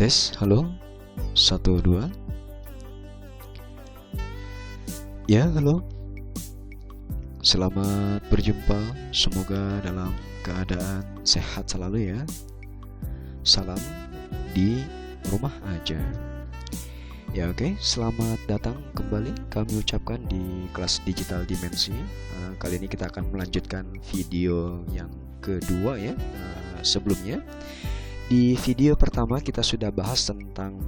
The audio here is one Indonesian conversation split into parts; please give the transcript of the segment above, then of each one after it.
Tes, halo, 1 2. Ya, halo. Selamat berjumpa. Semoga dalam keadaan sehat selalu ya. Salam di rumah aja. Ya oke, selamat datang kembali kami ucapkan di kelas digital dimensi. Kali ini kita akan melanjutkan video yang kedua ya. Sebelumnya di video pertama kita sudah bahas tentang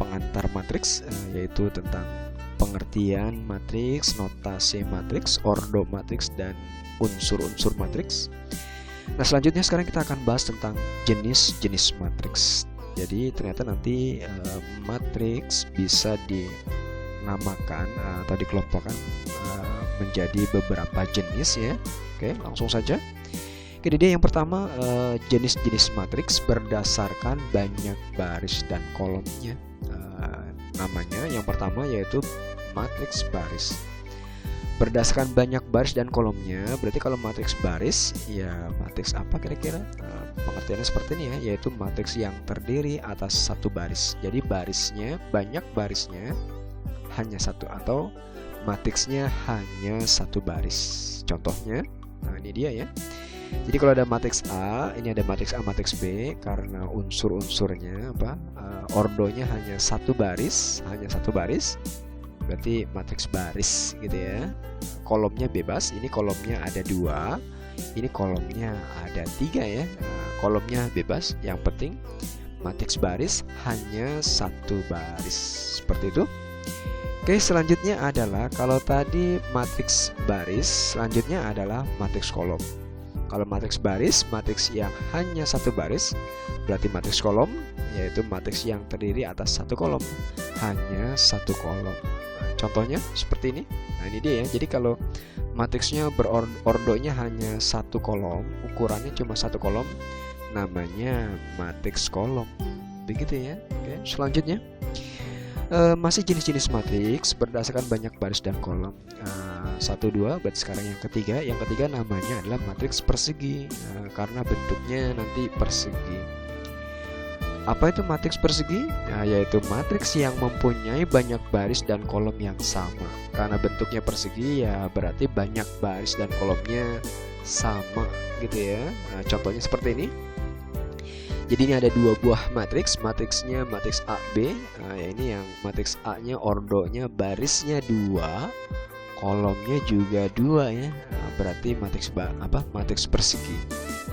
pengantar matriks, yaitu tentang pengertian matriks, notasi matriks, ordo matriks, dan unsur-unsur matriks. Nah selanjutnya sekarang kita akan bahas tentang jenis-jenis matriks. Jadi ternyata nanti matriks bisa dinamakan atau dikelompokkan menjadi beberapa jenis ya. Oke, langsung saja. Oke, jadi yang pertama jenis-jenis matriks berdasarkan banyak baris dan kolomnya. Namanya yang pertama yaitu matriks baris. Berdasarkan banyak baris dan kolomnya, berarti kalau matriks baris, ya matriks apa kira-kira? Pengertiannya seperti ini ya, yaitu matriks yang terdiri atas satu baris. Jadi barisnya, banyak barisnya hanya satu, atau matriksnya hanya satu baris. Contohnya, nah ini dia ya. Jadi kalau ada matriks A, ini ada matriks A, matriks B, karena unsur-unsurnya ordonya hanya satu baris, berarti matriks baris gitu ya. Kolomnya bebas, ini kolomnya ada 2, ini kolomnya ada 3 ya. Kolomnya bebas, yang penting matriks baris hanya satu baris, seperti itu. Oke, selanjutnya adalah kalau tadi matriks baris, selanjutnya adalah matriks kolom. Kalau matriks baris, matriks yang hanya satu baris, berarti matriks kolom, yaitu matriks yang terdiri atas satu kolom, hanya satu kolom. Contohnya seperti ini. Nah ini dia ya. Jadi kalau matriksnya ordonya hanya satu kolom, ukurannya cuma satu kolom, namanya matriks kolom. Begitu ya. Oke, selanjutnya masih jenis-jenis matriks berdasarkan banyak baris dan kolom. 1 2, berarti sekarang yang ketiga. Yang ketiga namanya adalah matriks persegi, karena bentuknya nanti persegi. Apa itu matriks persegi? Nah, yaitu matriks yang mempunyai banyak baris dan kolom yang sama. Karena bentuknya persegi ya berarti banyak baris dan kolomnya sama gitu ya. Nah, contohnya seperti ini. Jadi ini ada 2 buah matriks, matriksnya matriks A, B. Nah, ini yang matriks A-nya ordonya barisnya 2, kolomnya juga 2 ya. Nah, berarti matriks matriks persegi.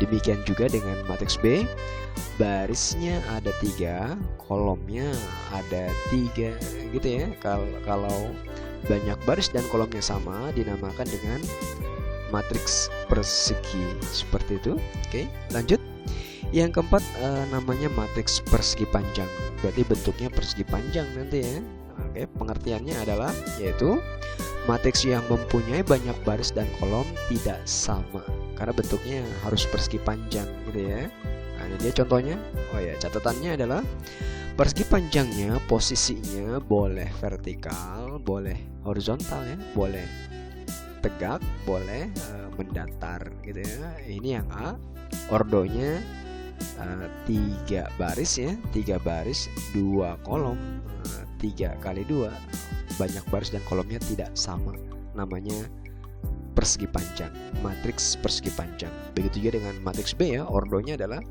Demikian juga dengan matriks B, barisnya ada 3, kolomnya ada 3 gitu ya. Kalau banyak baris dan kolomnya sama dinamakan dengan matriks persegi, seperti itu. Oke, lanjut. Yang keempat namanya matriks persegi panjang. Berarti bentuknya persegi panjang nanti ya. Oke, pengertiannya adalah yaitu matriks yang mempunyai banyak baris dan kolom tidak sama, karena bentuknya harus persegi panjang gitu ya. Nah, ini dia contohnya. Oh ya, catatannya adalah persegi panjangnya posisinya boleh vertikal, boleh horizontal ya, boleh tegak, boleh mendatar gitu ya. Ini yang A, ordonya 3 baris ya, 3 baris 2 kolom, 3 kali 2, banyak baris dan kolomnya tidak sama, namanya persegi panjang, matriks persegi panjang. Begitu juga dengan matriks B ya, ordonya adalah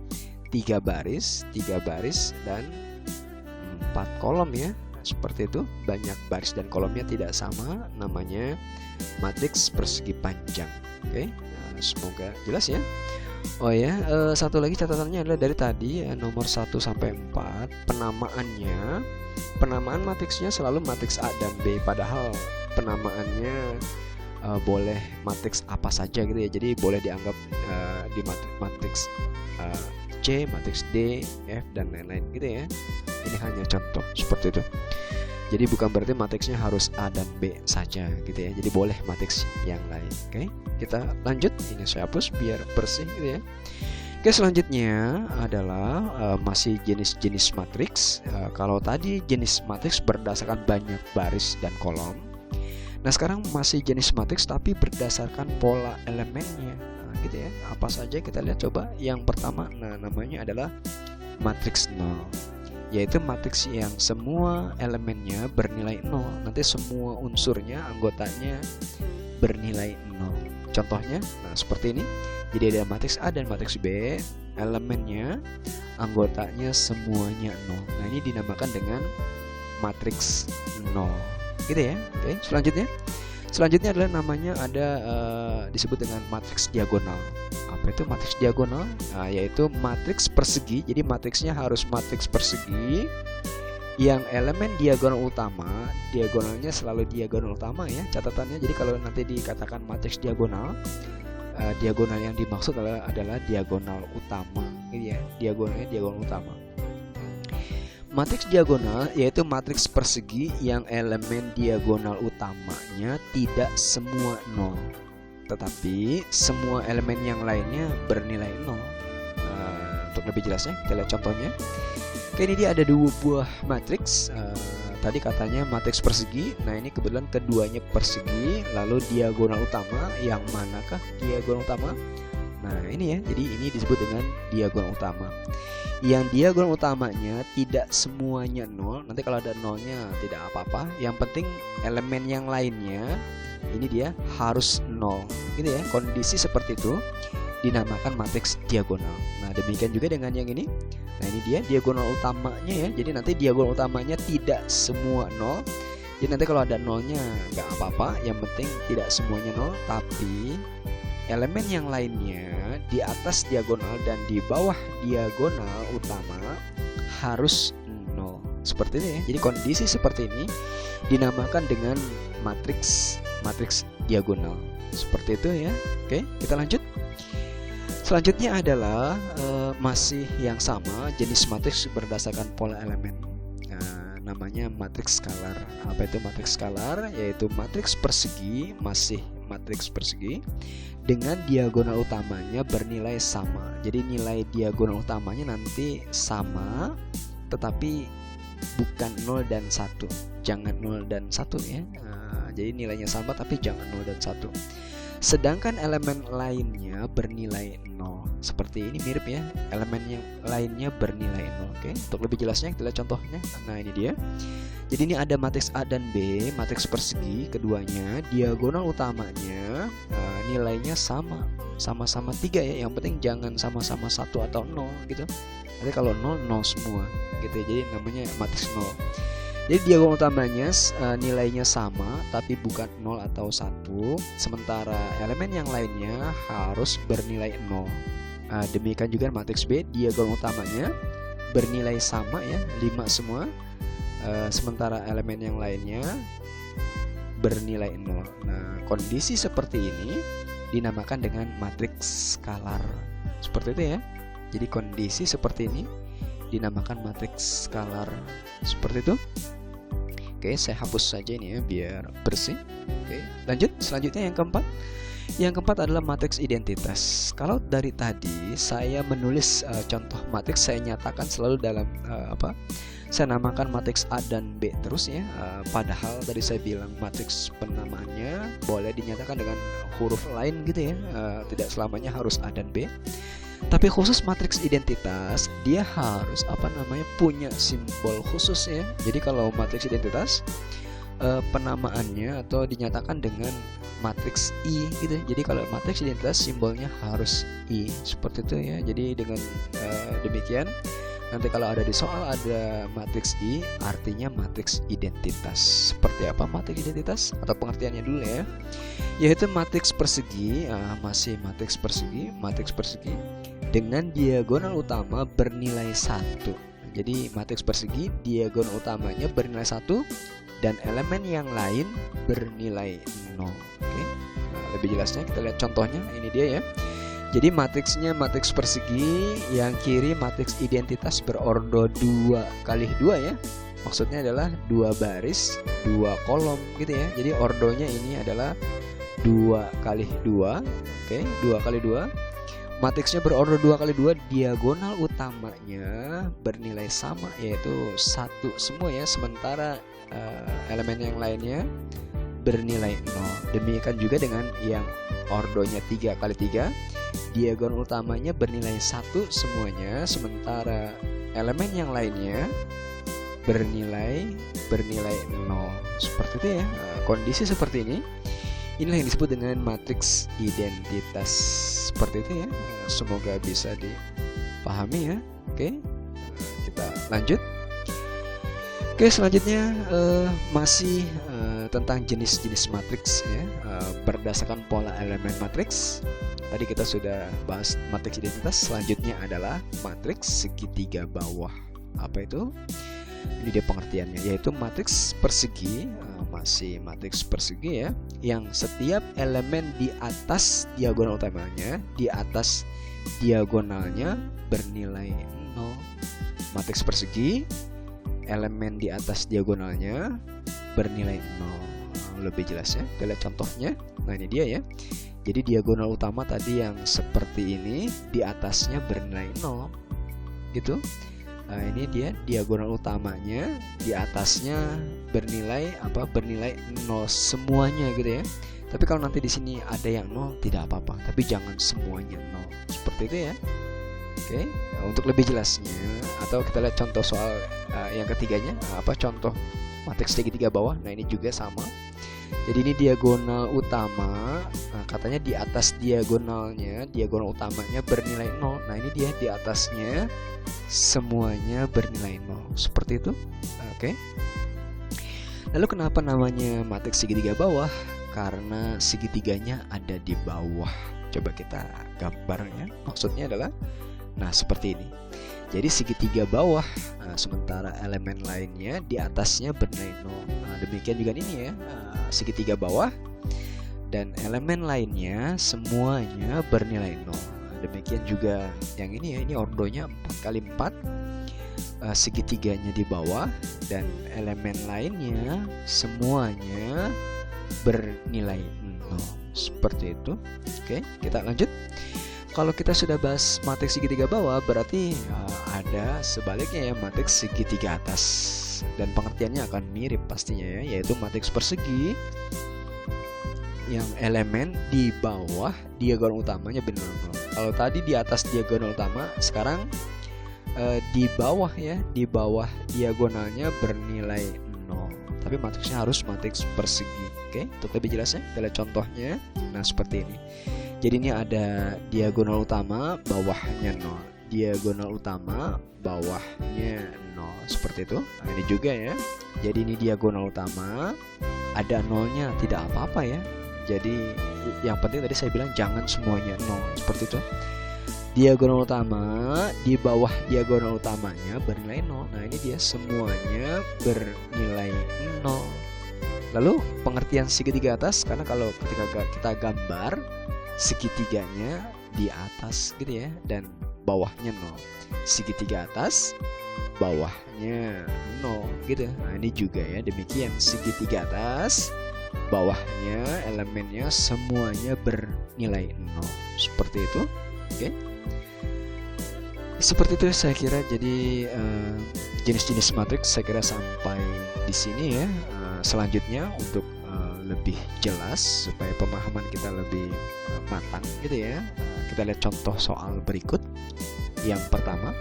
3 baris dan 4 kolom ya, seperti itu, banyak baris dan kolomnya tidak sama, namanya matriks persegi panjang. Oke, semoga jelas ya. Oh ya, satu lagi catatannya adalah dari tadi nomor 1 sampai 4, penamaan matriksnya selalu matriks A dan B, padahal penamaannya boleh matriks apa saja gitu ya. Jadi boleh dianggap di matriks C, matriks D, F, dan lain-lain gitu ya. Ini hanya contoh seperti itu. Jadi bukan berarti matriksnya harus A dan B saja gitu ya. Jadi boleh matriks yang lain. Oke, kita lanjut. Ini saya hapus biar bersih gitu ya. Oke, selanjutnya adalah masih jenis-jenis matriks. Kalau tadi jenis matriks berdasarkan banyak baris dan kolom. Nah sekarang masih jenis matriks tapi berdasarkan pola elemennya. Nah, gitu ya. Apa saja kita lihat coba. Yang pertama, nah namanya adalah matriks nol. yaitu matriks yang semua elemennya bernilai 0. Nanti semua unsurnya, anggotanya bernilai 0. Contohnya, nah seperti ini. Jadi ada matriks A dan matriks B, elemennya, anggotanya semuanya 0. Nah ini dinamakan dengan matriks 0. Gitu ya. Oke, selanjutnya adalah namanya disebut dengan matriks diagonal. Apa itu matriks diagonal? Nah, yaitu matriks persegi. Jadi matriksnya harus matriks persegi yang elemen diagonal utama, diagonalnya selalu diagonal utama ya catatannya. Jadi kalau nanti dikatakan matriks diagonal, diagonal yang dimaksud adalah diagonal utama, gitu ya. Diagonalnya diagonal utama. Matriks diagonal yaitu matriks persegi yang elemen diagonal utamanya tidak semua 0, tetapi semua elemen yang lainnya bernilai 0. Untuk lebih jelasnya kita lihat contohnya. Oke, ini dia ada dua buah matriks. Tadi katanya matriks persegi. Nah ini kebetulan keduanya persegi. Lalu diagonal utama, yang manakah diagonal utama? Nah ini ya, jadi ini disebut dengan diagonal utama. Yang diagonal utamanya tidak semuanya 0. Nanti kalau ada 0-nya tidak apa-apa. Yang penting elemen yang lainnya ini dia harus 0. Gitu ya, kondisi seperti itu dinamakan matriks diagonal. Nah demikian juga dengan yang ini. Nah ini dia diagonal utamanya ya. Jadi nanti diagonal utamanya tidak semua 0. Jadi nanti kalau ada 0-nya nggak apa-apa. Yang penting tidak semuanya 0, tapi elemen yang lainnya di atas diagonal dan di bawah diagonal utama harus 0. Seperti ini ya. Jadi kondisi seperti ini dinamakan dengan matriks diagonal. Seperti itu ya. Oke, kita lanjut. Selanjutnya adalah masih yang sama, jenis matriks berdasarkan pola elemen. Namanya matriks skalar. Apa itu matriks skalar? Yaitu matriks persegi, masih matriks persegi dengan diagonal utamanya bernilai sama. Jadi nilai diagonal utamanya nanti sama, tetapi bukan 0 dan 1. Jangan 0 dan 1 ya. Jadi nilainya sama tapi jangan 0 dan 1. Sedangkan elemen lainnya bernilai 0. Seperti ini mirip ya, elemen yang lainnya bernilai 0. Oke, untuk lebih jelasnya kita lihat contohnya. Nah ini dia. Jadi ini ada matriks A dan B, matriks persegi, keduanya diagonal utamanya nilainya sama-sama 3 ya. Yang penting jangan sama-sama 1 atau 0 gitu. Nanti kalau 0 semua gitu ya. Jadi namanya matriks 0. Jadi diagonal utamanya nilainya sama tapi bukan 0 atau 1. Sementara elemen yang lainnya harus bernilai 0. Demikian juga matriks B, diagonal utamanya bernilai sama ya, 5 semua. Sementara elemen yang lainnya bernilai 0. Nah, kondisi seperti ini dinamakan dengan matriks skalar. Seperti itu ya. Jadi kondisi seperti ini dinamakan matriks skalar. Seperti itu. Oke, saya hapus saja ini ya biar bersih. Oke, lanjut. Selanjutnya yang keempat. Yang keempat adalah matriks identitas. Kalau dari tadi saya menulis contoh matriks, saya nyatakan selalu dalam saya namakan matriks A dan B terus ya. Padahal tadi saya bilang matriks penamaannya boleh dinyatakan dengan huruf lain gitu ya. Tidak selamanya harus A dan B. Tapi khusus matriks identitas dia harus punya simbol khusus ya. Jadi kalau matriks identitas penamaannya atau dinyatakan dengan matriks I gitu. Jadi kalau matriks identitas simbolnya harus I, seperti itu ya. Jadi dengan demikian nanti kalau ada di soal ada matriks I, artinya matriks identitas. Seperti apa matriks identitas? Atau pengertiannya dulu ya. Yaitu matriks persegi, masih matriks persegi dengan diagonal utama bernilai 1. Jadi matriks persegi diagonal utamanya bernilai 1 dan elemen yang lain bernilai 0. Oke. Nah, lebih jelasnya kita lihat contohnya. Ini dia ya. Jadi matriksnya matriks persegi, yang kiri matriks identitas berordo 2x2 ya. Maksudnya adalah 2 baris, 2 kolom gitu ya. Jadi ordonya ini adalah 2x2. Oke, 2x2. Matriksnya berordo 2x2, diagonal utamanya bernilai sama yaitu 1 semua ya. Sementara elemen yang lainnya bernilai 0. Demikian juga dengan yang ordonya 3x3, diagonal utamanya bernilai 1 semuanya, sementara elemen yang lainnya bernilai 0. Seperti itu ya. Kondisi seperti ini, inilah yang disebut dengan matriks identitas. Seperti itu ya. Semoga bisa dipahami ya. Oke, kita lanjut. Oke, selanjutnya masih tentang jenis-jenis matriks ya, berdasarkan pola elemen matriks. Tadi kita sudah bahas matriks identitas. Selanjutnya adalah matriks segitiga bawah. Apa itu? Ini dia pengertiannya, yaitu matriks persegi. Masih matriks persegi ya, yang setiap elemen di atas diagonal utamanya, di atas diagonalnya bernilai 0. Matriks persegi, elemen di atas diagonalnya bernilai 0. Lebih jelas ya, kita lihat contohnya. Nah ini dia ya. Jadi diagonal utama tadi yang seperti ini, di atasnya bernilai 0 gitu. Nah ini dia diagonal utamanya, di atasnya bernilai apa? Bernilai 0 semuanya gitu ya. Tapi kalau nanti di sini ada yang 0 tidak apa-apa, tapi jangan semuanya 0. Seperti itu ya. Oke, untuk lebih jelasnya atau kita lihat contoh soal yang ketiganya, apa contoh matriks segitiga bawah. Nah ini juga sama. Jadi ini diagonal utama, katanya di atas diagonalnya, diagonal utamanya bernilai 0. Nah ini dia di atasnya semuanya bernilai 0. Seperti itu. Oke. Lalu kenapa namanya matriks segitiga bawah? Karena segitiganya ada di bawah. Coba kita gambar ya. Maksudnya adalah, nah seperti ini. Jadi segitiga bawah, sementara elemen lainnya di atasnya bernilai 0. Nah, demikian juga ini ya, segitiga bawah dan elemen lainnya semuanya bernilai 0. Nah, demikian juga yang ini ya, ini ordonya 4x4, segitiganya di bawah dan elemen lainnya semuanya bernilai 0. Seperti itu. Oke, kita lanjut. Kalau kita sudah bahas matriks segitiga bawah, berarti ada sebaliknya ya, matriks segitiga atas. Dan pengertiannya akan mirip pastinya ya, yaitu matriks persegi yang elemen di bawah diagonal utamanya bernilai 0. Kalau tadi di atas diagonal utama, sekarang di bawah ya, di bawah diagonalnya bernilai 0. Tapi matriksnya harus matriks persegi. Oke, untuk lebih jelasnya kita lihat contohnya. Nah seperti ini. Jadi ini ada diagonal utama, bawahnya 0. Diagonal utama, bawahnya 0. Seperti itu. Nah ini juga ya. Jadi ini diagonal utama, ada 0-nya, tidak apa-apa ya. Jadi yang penting tadi saya bilang jangan semuanya 0. Seperti itu. Diagonal utama, di bawah diagonal utamanya bernilai 0. Nah ini dia, semuanya bernilai 0. Lalu pengertian segitiga atas, karena kalau ketika kita gambar segitiganya di atas gitu ya, dan bawahnya 0. Segitiga atas, bawahnya 0 gitu. Nah ini juga ya, demikian segitiga atas, bawahnya elemennya semuanya bernilai 0. Seperti itu. Oke. Seperti itu saya kira. Jadi jenis-jenis matriks saya kira sampai di sini ya. Selanjutnya untuk lebih jelas supaya pemahaman kita lebih matang gitu ya, kita lihat contoh soal berikut. Yang pertama,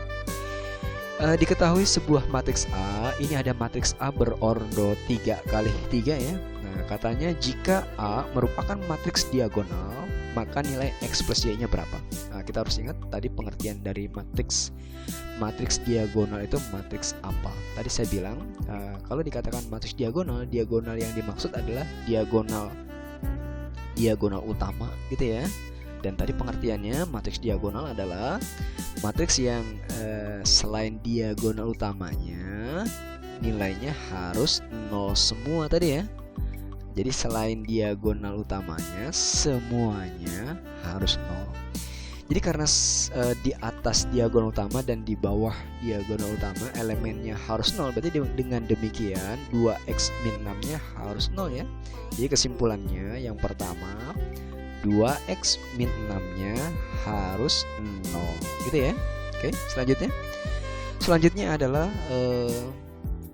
diketahui sebuah matriks A, ini ada matriks A berordo 3x3 ya. Nah katanya jika A merupakan matriks diagonal, maka nilai X plus Y nya berapa? Nah, kita harus ingat tadi pengertian dari matriks diagonal itu matriks apa. Tadi saya bilang kalau dikatakan matriks diagonal, diagonal yang dimaksud adalah diagonal utama gitu ya. Dan tadi pengertiannya matriks diagonal adalah matriks yang selain diagonal utamanya nilainya harus 0 semua tadi ya. Jadi selain diagonal utamanya semuanya harus 0. Jadi karena di atas diagonal utama dan di bawah diagonal utama elemennya harus 0, berarti dengan demikian 2x min 6 nya harus 0 ya. Jadi kesimpulannya yang pertama 2x min 6 nya harus 0 gitu ya. Oke, selanjutnya adalah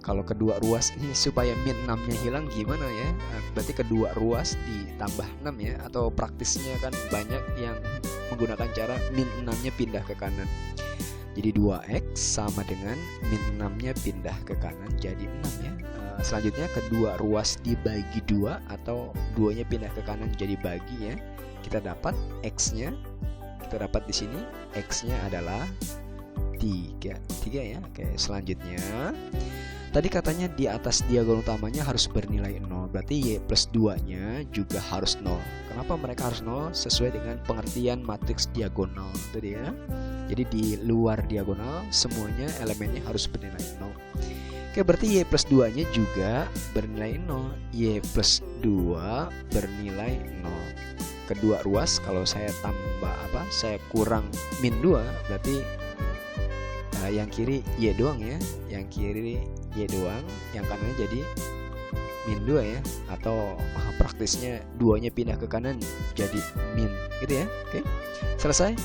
kalau kedua ruas ini supaya min 6 nya hilang gimana ya? Berarti kedua ruas ditambah 6 ya, atau praktisnya kan banyak yang menggunakan cara min 6-nya pindah ke kanan. Jadi 2x sama dengan min 6-nya pindah ke kanan jadi 6 ya. Selanjutnya kedua ruas dibagi 2 atau 2-nya pindah ke kanan jadi bagi ya. Kita dapat x-nya, kita dapat di sini x-nya adalah 3 ya. Oke, selanjutnya tadi katanya di atas diagonal utamanya harus bernilai 0. Berarti y plus 2-nya juga harus 0. Kenapa mereka harus 0? Sesuai dengan pengertian matriks diagonal itu dia. Jadi di luar diagonal semuanya elemennya harus bernilai 0. Oke, berarti y plus 2-nya juga bernilai 0. Y plus 2 bernilai 0. Kedua ruas kalau saya tambah saya kurang min 2 berarti yang kiri y doang ya. Yang kiri y doang, yang kanannya jadi min 2 ya. Atau praktisnya 2-nya pindah ke kanan jadi min gitu ya. Oke, selesai.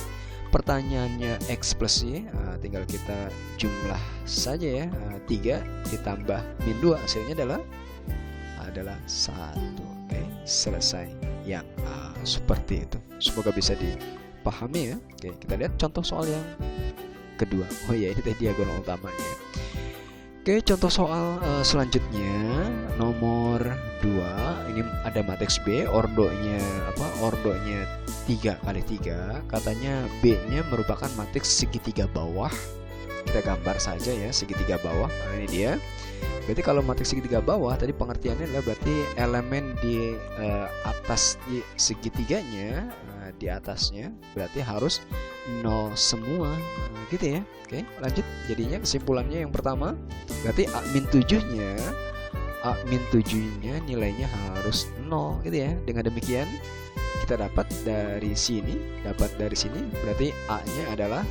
Pertanyaannya x plus y, tinggal kita jumlah saja ya. 3 ditambah min 2 hasilnya adalah 1. Oke, selesai. Yang seperti itu. Semoga bisa dipahami ya. Oke, kita lihat contoh soal yang kedua. Oh ya, ini tadi diagonal utamanya. Oke, contoh soal selanjutnya nomor 2. Ini ada matriks B, ordonya ordonya 3x3. Katanya B-nya merupakan matriks segitiga bawah. Kita gambar saja ya, segitiga bawah. Nah, ini dia. Berarti kalau matriks segitiga bawah tadi pengertiannya adalah berarti elemen di atas di segitiganya, di atasnya berarti harus 0 semua gitu ya. Oke, lanjut. Jadinya kesimpulannya yang pertama berarti A-7-nya nilainya harus 0 gitu ya. Dengan demikian kita dapat dari sini berarti A-nya adalah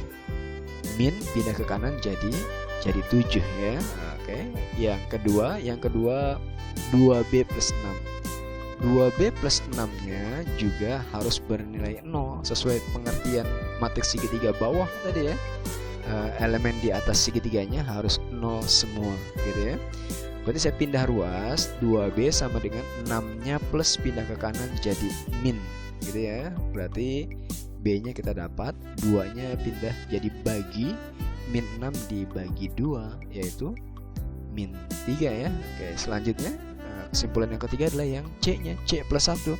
min pindah ke kanan jadi 7 ya. Oke, yang kedua 2B plus 6. 2B plus 6-nya juga harus bernilai 0 sesuai pengertian matriks segitiga bawah tadi ya. Elemen di atas segitiganya harus 0 semua gitu ya. Berarti saya pindah ruas, 2B sama dengan 6-nya plus pindah ke kanan jadi min gitu ya. Berarti B-nya kita dapat, 2-nya pindah jadi bagi, min 6 dibagi 2 yaitu min 3 ya. Oke, selanjutnya kesimpulan yang ketiga adalah yang C-nya, C plus 1.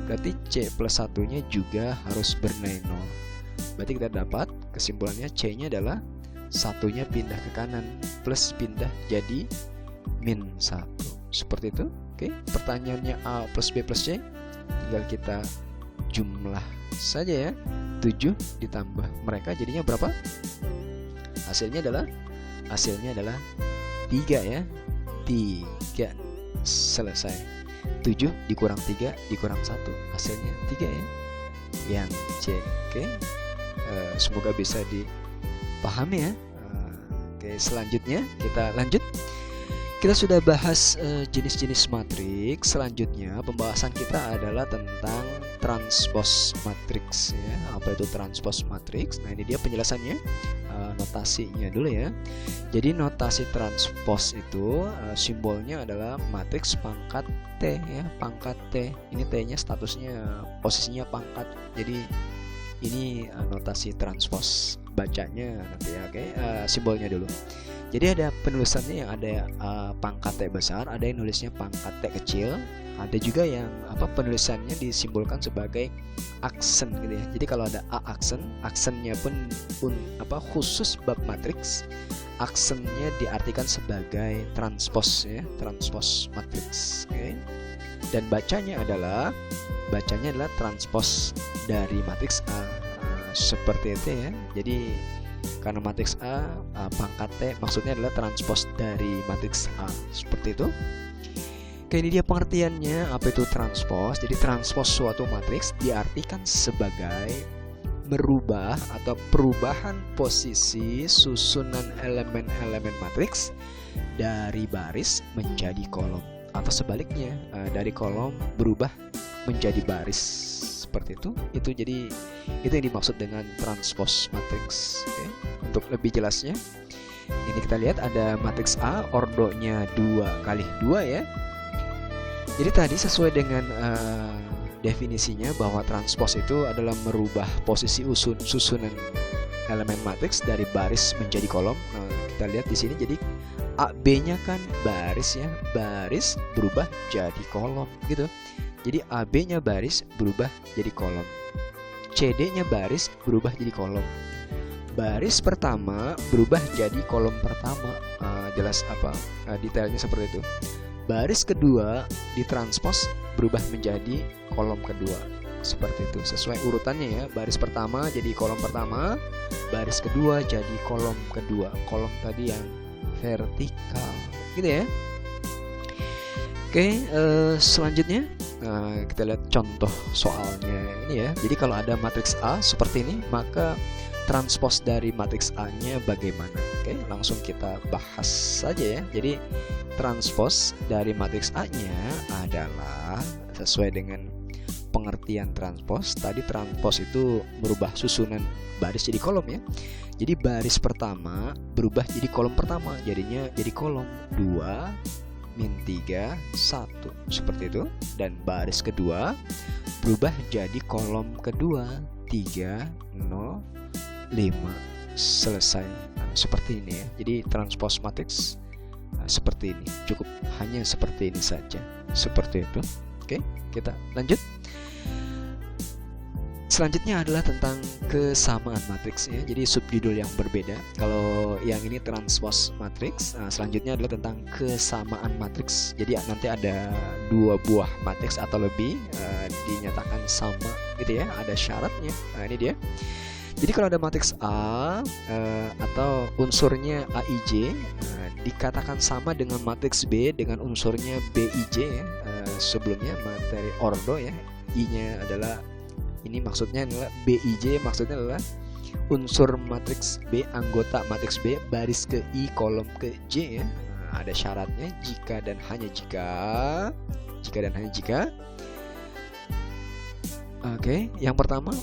Berarti C plus 1-nya juga harus bernilai 0. Berarti kita dapat kesimpulannya C-nya adalah 1-nya pindah ke kanan plus pindah jadi min 1. Seperti itu. Oke, pertanyaannya A plus B plus C tinggal kita jumlah saja ya. 7 ditambah mereka jadinya berapa? Hasilnya adalah 3 ya. 3. Selesai. 7 dikurang 3 dikurang 1 hasilnya 3 ya. Yang C. Oke. Semoga bisa dipahami ya. Oke, selanjutnya kita lanjut. Kita sudah bahas jenis-jenis matriks. Selanjutnya pembahasan kita adalah tentang transpose matriks ya. Apa itu transpose matriks? Nah, ini dia penjelasannya. Notasinya dulu ya. Jadi notasi transpose itu simbolnya adalah matriks pangkat T ya, pangkat T. Ini T-nya statusnya posisinya pangkat. Jadi ini notasi transpose. Bacanya nanti ya, oke. Simbolnya dulu. Jadi ada penulisannya yang ada pangkat T besar, ada yang nulisnya pangkat T kecil, ada juga yang penulisannya disimbolkan sebagai aksen gitu ya. Jadi kalau ada A aksennya pun khusus bab matriks, aksennya diartikan sebagai transpose ya, transpose matriks. Oke. Dan bacanya adalah transpose dari matriks A. Seperti itu ya. Jadi karena matriks A pangkat T maksudnya adalah transpose dari matriks A. Seperti itu. Oke, ini dia pengertiannya apa itu transpose. Jadi transpose suatu matriks diartikan sebagai merubah atau perubahan posisi susunan elemen-elemen matriks dari baris menjadi kolom, atau sebaliknya dari kolom berubah menjadi baris. Seperti itu. Jadi itu yang dimaksud dengan transpose matriks. Oke. Untuk lebih jelasnya, ini kita lihat ada matriks A ordonya 2 kali 2 ya. Jadi tadi sesuai dengan definisinya bahwa transpos itu adalah merubah posisi susunan elemen matriks dari baris menjadi kolom. Nah, kita lihat di sini, jadi AB-nya kan baris ya, baris berubah jadi kolom gitu. Jadi AB-nya baris berubah jadi kolom, CD-nya baris berubah jadi kolom. Baris pertama berubah jadi kolom pertama. Jelas apa detailnya seperti itu. Baris kedua ditranspos berubah menjadi kolom kedua. Seperti itu, sesuai urutannya ya. Baris pertama jadi kolom pertama, baris kedua jadi kolom kedua. Kolom tadi yang vertikal, gitu ya. Oke, selanjutnya kita lihat contoh soalnya ini ya. Jadi kalau ada matriks A seperti ini, maka transpos dari matriks A-nya bagaimana? Oke, langsung kita bahas saja ya. Jadi transpos dari matriks A-nya adalah sesuai dengan pengertian transpos. Tadi transpos itu merubah susunan baris jadi kolom ya. Jadi baris pertama berubah jadi kolom pertama, jadinya jadi kolom 2 min 3 1 seperti itu. Dan baris kedua berubah jadi kolom kedua 3 0 5 selesai. Seperti ini ya. Jadi transpos matriks seperti ini, cukup hanya seperti ini saja, seperti itu. Oke, kita lanjut. Selanjutnya adalah tentang kesamaan matriks ya. Jadi subjudul yang berbeda. Kalau yang ini transpos matriks, selanjutnya adalah tentang kesamaan matriks. Jadi nanti ada dua buah matriks atau lebih dinyatakan sama gitu ya, ada syaratnya. Nah, ini dia. Jadi kalau ada matriks A atau unsurnya AIJ dikatakan sama dengan matriks B dengan unsurnya BIJ ya. Sebelumnya materi ordo ya, I-nya adalah ini, maksudnya adalah BIJ, maksudnya adalah unsur matriks B, anggota matriks B, baris ke I, kolom ke J ya. Ada syaratnya, jika dan hanya jika dan hanya jika. Oke, yang pertama,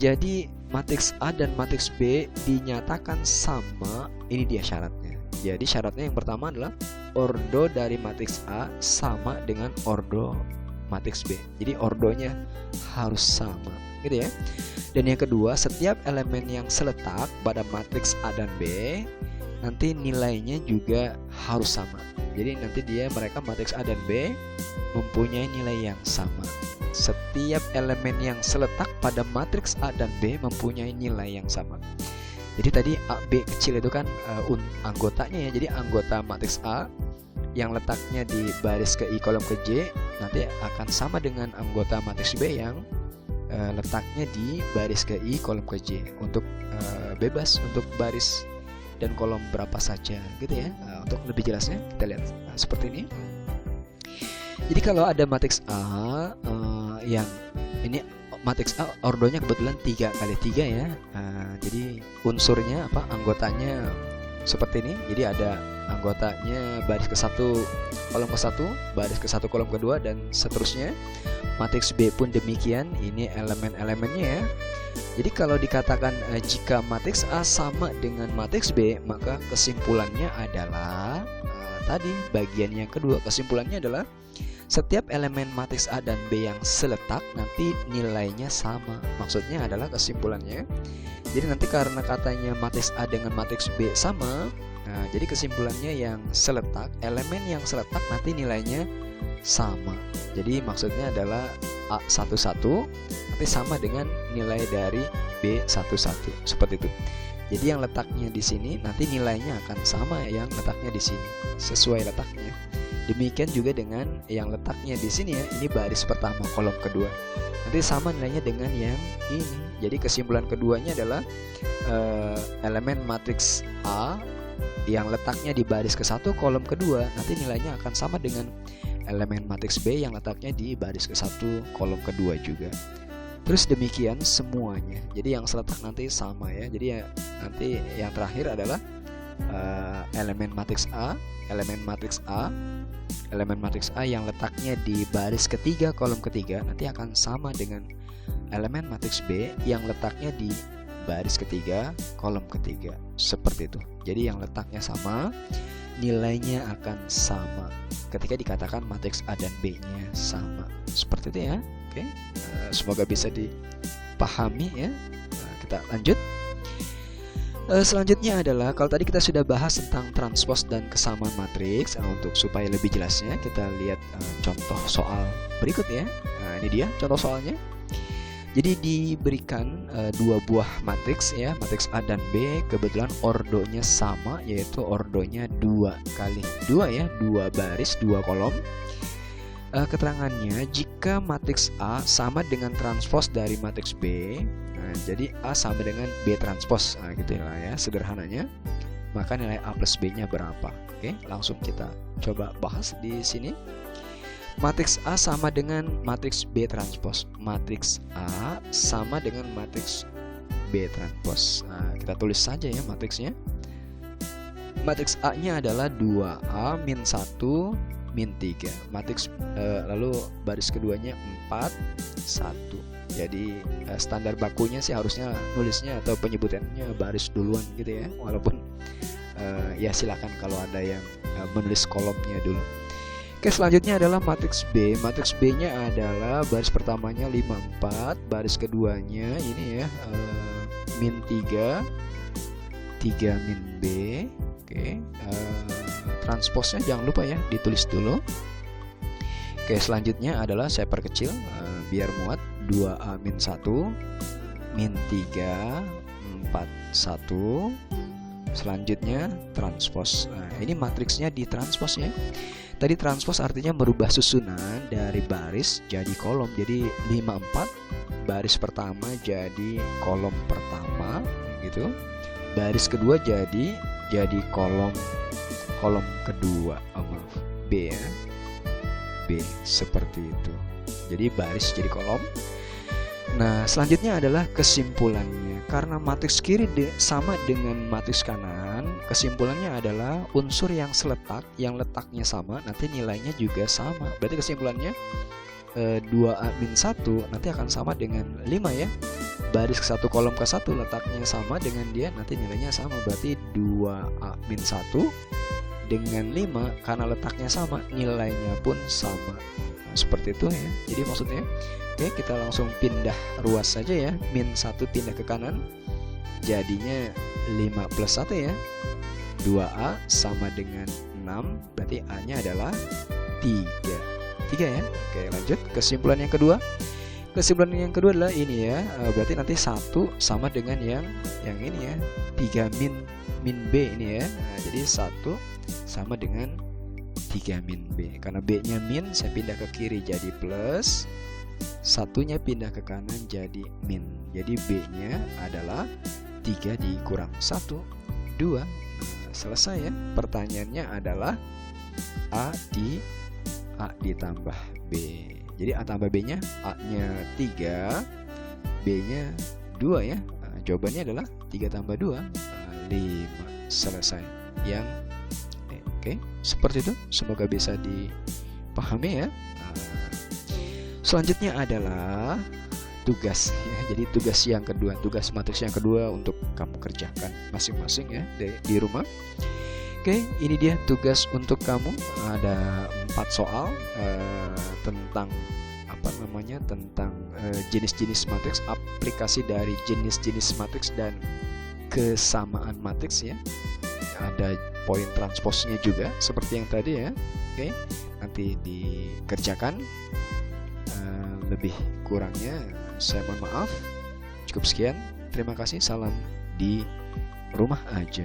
jadi matriks A dan matriks B dinyatakan sama. Ini dia syaratnya. Jadi syaratnya yang pertama adalah ordo dari matriks A sama dengan ordo matriks B. Jadi ordonya harus sama, gitu ya. Dan yang kedua, setiap elemen yang seletak pada matriks A dan B nanti nilainya juga harus sama. Jadi nanti mereka matriks A dan B mempunyai nilai yang sama. Setiap elemen yang seletak pada matriks A dan B mempunyai nilai yang sama. Jadi tadi A, B kecil itu kan anggotanya ya. Jadi anggota matriks A yang letaknya di baris ke I, kolom ke J nanti akan sama dengan anggota matriks B yang letaknya di baris ke I, kolom ke J. Untuk bebas untuk baris dan kolom berapa saja gitu ya. Untuk lebih jelasnya kita lihat seperti ini. Jadi kalau ada matriks A yang ini matriks A ordonya kebetulan 3 kali 3 ya. Jadi unsurnya apa, anggotanya seperti ini. Jadi ada anggotanya baris ke-1 kolom ke-1, baris ke-1 kolom ke-2 dan seterusnya. Matriks B pun demikian, ini elemen-elemennya ya. Jadi kalau dikatakan jika matriks A sama dengan matriks B, maka kesimpulannya adalah tadi bagian yang kedua, kesimpulannya adalah setiap elemen matriks A dan B yang seletak nanti nilainya sama. Maksudnya adalah kesimpulannya, jadi nanti karena katanya matriks A dengan matriks B sama, nah jadi kesimpulannya yang seletak, elemen yang seletak nanti nilainya sama. Jadi maksudnya adalah A11 nanti sama dengan nilai dari B11, seperti itu. Jadi yang letaknya di sini nanti nilainya akan sama yang letaknya di sini, sesuai letaknya. Demikian juga dengan yang letaknya di sini ya, ini baris pertama kolom kedua. Nanti sama nilainya dengan yang ini. Jadi kesimpulan keduanya adalah elemen matriks A yang letaknya di baris ke-1 kolom kedua nanti nilainya akan sama dengan elemen matriks B yang letaknya di baris ke-1 kolom kedua juga. Terus demikian semuanya. Jadi yang seletak nanti sama ya. Jadi ya, nanti yang terakhir adalah elemen matriks A, elemen matriks A yang letaknya di baris ketiga kolom ketiga nanti akan sama dengan elemen matriks B yang letaknya di baris ketiga kolom ketiga, seperti itu. Jadi yang letaknya sama, nilainya akan sama ketika dikatakan matriks A dan B-nya sama, seperti itu ya. Oke, semoga bisa dipahami ya. Kita lanjut. Selanjutnya adalah, kalau tadi kita sudah bahas tentang transpos dan kesamaan matriks, untuk supaya lebih jelasnya kita lihat contoh soal berikut ya. Ini dia contoh soalnya. Jadi diberikan dua buah matriks ya, matriks A dan B, kebetulan ordonya sama, yaitu ordonya 2 kali 2 ya, 2 baris 2 kolom. Keterangannya, jika matriks A sama dengan transpos dari matriks B, jadi A sama dengan B transpos, gitu lah ya sederhananya, maka nilai A plus B-nya berapa? Oke, langsung kita coba bahas di sini. Matriks A sama dengan matriks B transpos. Matriks A sama dengan matriks B transpos. Kita tulis saja ya matriksnya. Matriks A-nya adalah 2A min 1 min 3. Matriks lalu baris keduanya 4 1. Jadi standar bakunya sih harusnya nulisnya atau penyebutannya baris duluan gitu ya. Walaupun ya silakan kalau ada yang menulis kolomnya dulu. Oke, selanjutnya adalah matriks B. Matriks B-nya adalah baris pertamanya 5 4, baris keduanya ini ya min 3 3 min B. Oke, transposnya jangan lupa ya ditulis dulu. Oke, selanjutnya adalah saya perkecil biar muat. 2A min 1 min 3 4 1. Selanjutnya transpos. Ini matriksnya ditranspos ya. Tadi transpos artinya merubah susunan dari baris jadi kolom. Jadi 5 4 baris pertama jadi kolom pertama gitu. Baris kedua jadi kolom kedua. Maaf, B ya. B seperti itu. Jadi baris jadi kolom. Nah, selanjutnya adalah kesimpulannya. Karena matriks kiri sama dengan matriks kanan, kesimpulannya adalah unsur yang seletak, yang letaknya sama, nanti nilainya juga sama. Berarti kesimpulannya 2A min 1 nanti akan sama dengan 5 ya. Baris ke 1 kolom ke 1 letaknya sama dengan dia, nanti nilainya sama. Berarti 2A min 1 dengan 5 karena letaknya sama, nilainya pun sama. Seperti itu ya. Jadi maksudnya, oke, kita langsung pindah ruas saja ya. Min 1 pindah ke kanan, jadinya 5 plus 1 ya. 2A sama dengan 6, berarti A nya adalah 3 ya. Oke, lanjut. Kesimpulan yang kedua. Kesimpulan yang kedua adalah ini ya. Berarti nanti 1 sama dengan yang ini ya, 3 min B ini ya. Jadi 1 sama dengan 3 min B. Karena B nya min, saya pindah ke kiri jadi plus, satunya pindah ke kanan jadi min. Jadi B nya adalah 3 dikurang 1 2. Selesai ya. Pertanyaannya adalah A ditambah B. Jadi A tambah B nya, A nya 3, B nya 2 ya. Jawabannya adalah 3 tambah 2 5. Selesai. Yang oke, seperti itu. Semoga bisa dipahami ya. Selanjutnya adalah tugas ya. Jadi tugas yang kedua, tugas matriks yang kedua untuk kamu kerjakan masing-masing ya di rumah. Oke, ini dia tugas untuk kamu. Ada 4 soal tentang tentang jenis-jenis matriks, aplikasi dari jenis-jenis matriks dan kesamaan matriks ya. Ada poin transposnya juga seperti yang tadi ya. Oke, nanti dikerjakan. Lebih kurangnya saya mohon maaf. Cukup sekian. Terima kasih. Salam di rumah aja.